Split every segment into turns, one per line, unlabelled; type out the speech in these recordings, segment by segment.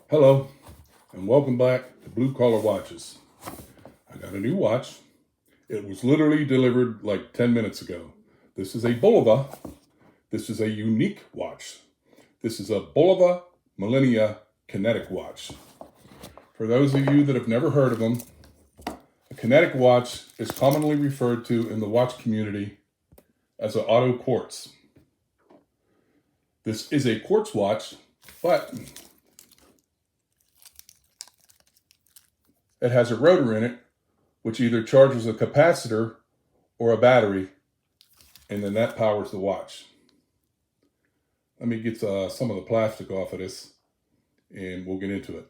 Hello, and welcome back to Blue Collar Watches. I got a new watch. It was literally delivered like 10 minutes ago. This is a Bulova. This is a unique watch. This is a Bulova Millennia Kinetic watch. For those of you that have never heard of them, a Kinetic watch is commonly referred to in the watch community as an auto quartz. This is a quartz watch, but it has a rotor in it, which either charges a capacitor or a battery, and then that powers the watch. Let me get some of the plastic off of this, and we'll get into it.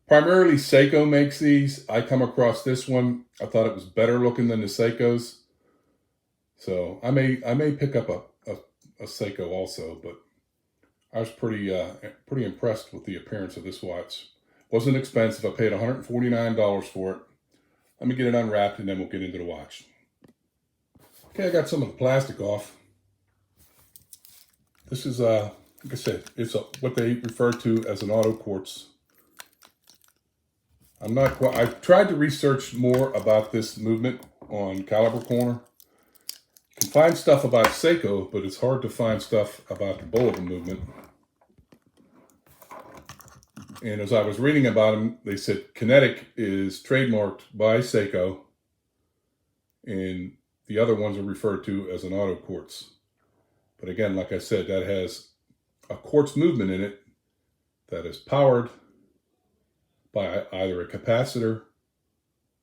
Primarily, Seiko makes these. I come across this one. I thought it was better looking than the Seikos, so I may pick up a Seiko also. But I was pretty impressed with the appearance of this watch. Wasn't expensive. I paid $149 for it. Let me get it unwrapped and then we'll get into the watch. Okay, I got some of the plastic off. This is, like I said, it's what they refer to as an auto quartz. I've tried to research more about this movement on Caliber Corner. You can find stuff about Seiko, but it's hard to find stuff about the Bulova movement. And as I was reading about them, they said Kinetic is trademarked by Seiko, and the other ones are referred to as an auto quartz. But again, like I said, that has a quartz movement in it that is powered by either a capacitor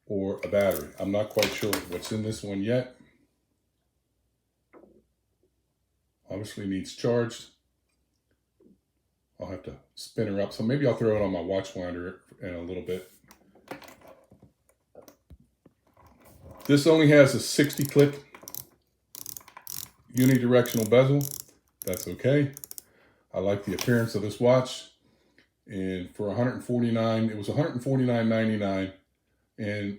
or a battery. I'm not quite sure what's in this one yet. Obviously needs charged. I'll have to spin her up, so maybe I'll throw it on my watch winder in a little bit. This only has a 60-click unidirectional bezel. That's okay. I like the appearance of this watch. And for $149, it was $149.99. And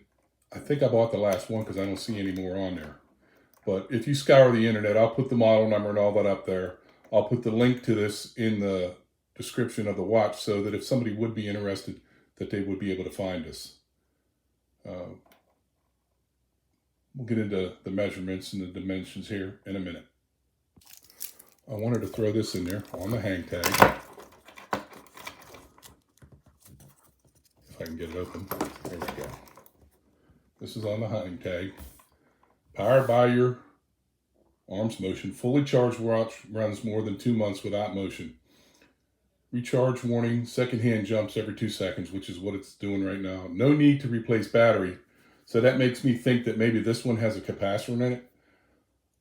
I think I bought the last one because I don't see any more on there. But if you scour the internet, I'll put the model number and all that up there. I'll put the link to this in the description of the watch so that if somebody would be interested, that they would be able to find us. We'll get into the measurements and the dimensions here in a minute. I wanted to throw this in there on the hang tag. If I can get it open. There we go. This is on the hang tag. Powered by your arm's motion. Fully charged watch runs more than 2 months without motion. Recharge warning, secondhand jumps every 2 seconds, which is what it's doing right now. No need to replace battery. So that makes me think that maybe this one has a capacitor in it.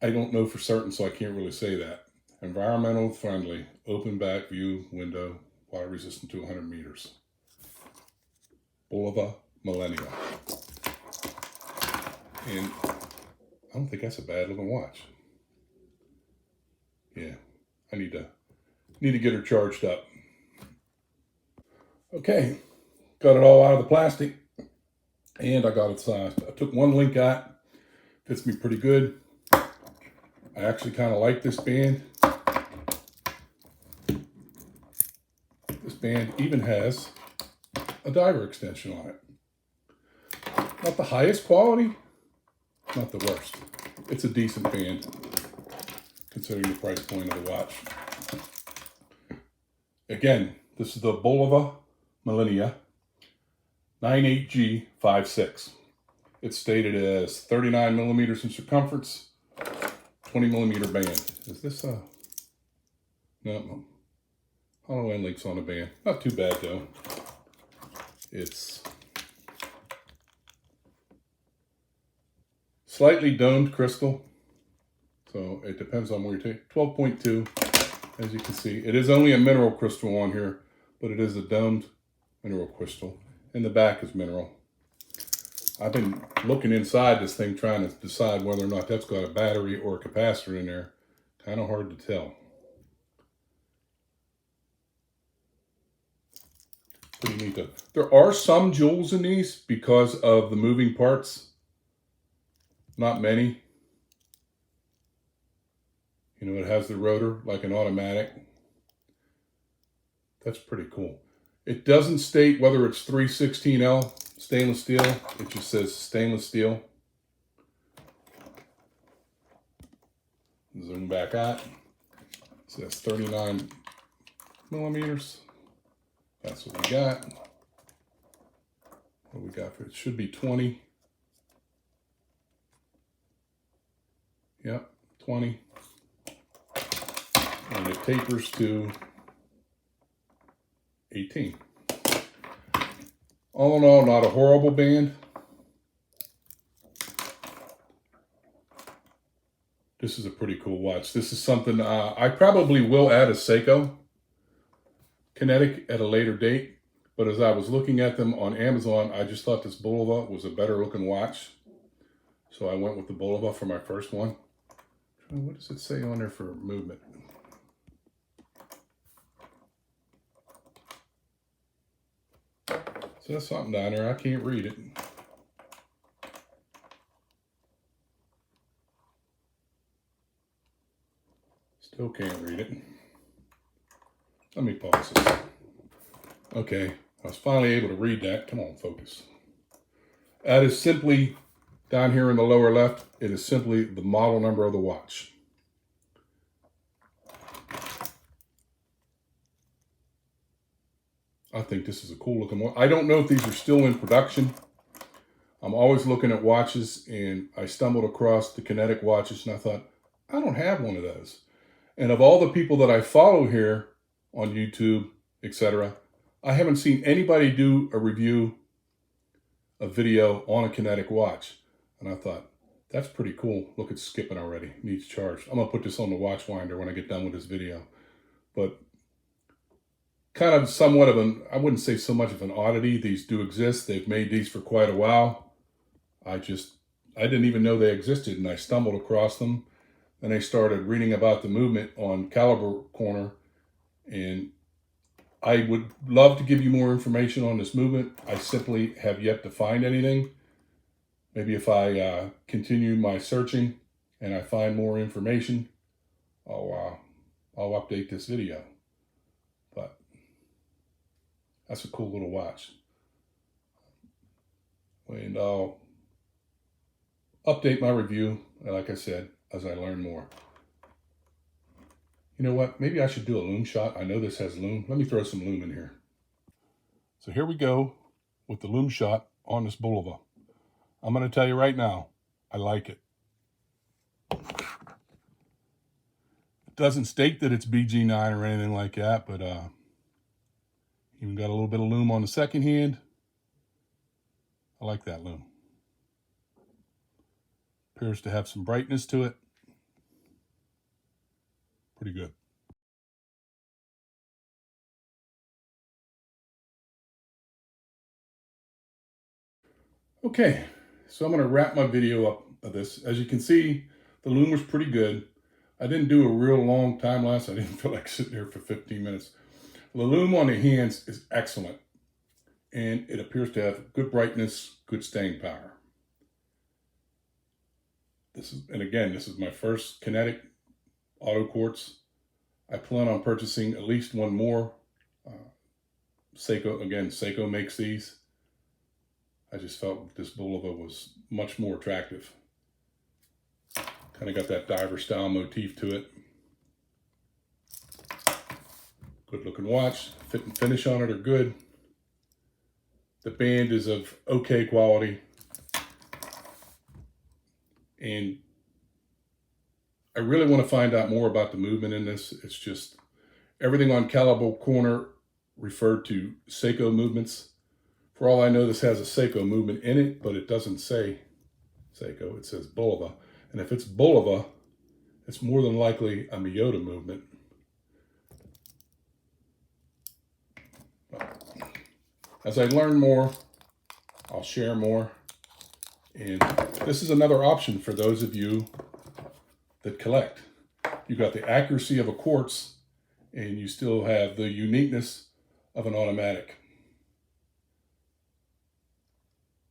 I don't know for certain, so I can't really say that. Environmental friendly, open back view window, water resistant to 100 meters. Bulova Millennia. And I don't think that's a bad looking watch. Yeah, I need to get her charged up. Okay, got it all out of the plastic, and I got it sized. I took one link out, fits me pretty good. I actually kind of like this band. This band even has a diver extension on it. Not the highest quality, not the worst. It's a decent band, considering the price point of the watch. Again, this is the Bulova Millennia 98G56. It's stated as 39 millimeters in circumference, 20 millimeter band. Is this a... No. Hollow end links on the band. Not too bad though. It's slightly domed crystal. So it depends on where you take. 12.2, as you can see. It is only a mineral crystal on here, but it is a domed mineral crystal. And the back is mineral. I've been looking inside this thing trying to decide whether or not that's got a battery or a capacitor in there. Kind of hard to tell. Pretty neat though. There are some jewels in these because of the moving parts. Not many. You know, it has the rotor like an automatic. That's pretty cool. It doesn't state whether it's 316L stainless steel. It just says stainless steel. Zoom back out. It says 39 millimeters. That's what we got. What we got for it should be 20. Yep, 20. And it tapers to 18. All in all, not a horrible band. This is a pretty cool watch. This is something I probably will add a Seiko Kinetic at a later date. But as I was looking at them on Amazon, I just thought this Bulova was a better looking watch. So I went with the Bulova for my first one. What does it say on there for movement? So that's something down there. I can't read it. Still can't read it. Let me pause this. Okay, I was finally able to read that. Come on, focus. That is simply, down here in the lower left, it is simply the model number of the watch. I think this is a cool looking watch. I don't know if these are still in production. I'm always looking at watches, and I stumbled across the Kinetic watches, and I thought, I don't have one of those. And of all the people that I follow here on YouTube, etc., I haven't seen anybody do a review, a video on a Kinetic watch. And I thought, that's pretty cool. Look, it's skipping already. Needs charged. I'm going to put this on the watch winder when I get done with this video. But kind of somewhat of an, I wouldn't say so much of an oddity. These do exist. They've made these for quite a while. I didn't even know they existed, and I stumbled across them. And I started reading about the movement on Caliber Corner, and I would love to give you more information on this movement. I simply have yet to find anything. Maybe if I continue my searching and I find more information, I'll update this video. But that's a cool little watch. And I'll update my review, like I said, as I learn more. You know what? Maybe I should do a lume shot. I know this has lume. Let me throw some lume in here. So here we go with the lume shot on this Bulova. I'm going to tell you right now, I like it. It doesn't state that it's BG9 or anything like that, but even got a little bit of lume on the second hand. I like that lume. Appears to have some brightness to it. Pretty good. Okay, so I'm going to wrap my video up of this. As you can see, the lume was pretty good. I didn't do a real long time lapse. I didn't feel like sitting there for 15 minutes. The lume on the hands is excellent, and it appears to have good brightness, good staying power. This is my first Kinetic Auto Quartz. I plan on purchasing at least one more. Seiko makes these. I just felt this Bulova was much more attractive. Kind of got that diver style motif to it. Good looking watch. Fit and finish on it are good. The band is of okay quality. And I really want to find out more about the movement in this. It's just everything on Caliber Corner referred to Seiko movements. For all I know, this has a Seiko movement in it, but it doesn't say Seiko. It says Bulova. And if it's Bulova, it's more than likely a Miyota movement. As I learn more, I'll share more. And this is another option for those of you that collect. You got the accuracy of a quartz, and you still have the uniqueness of an automatic.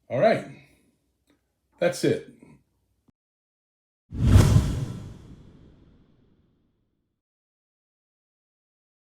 All right, that's it.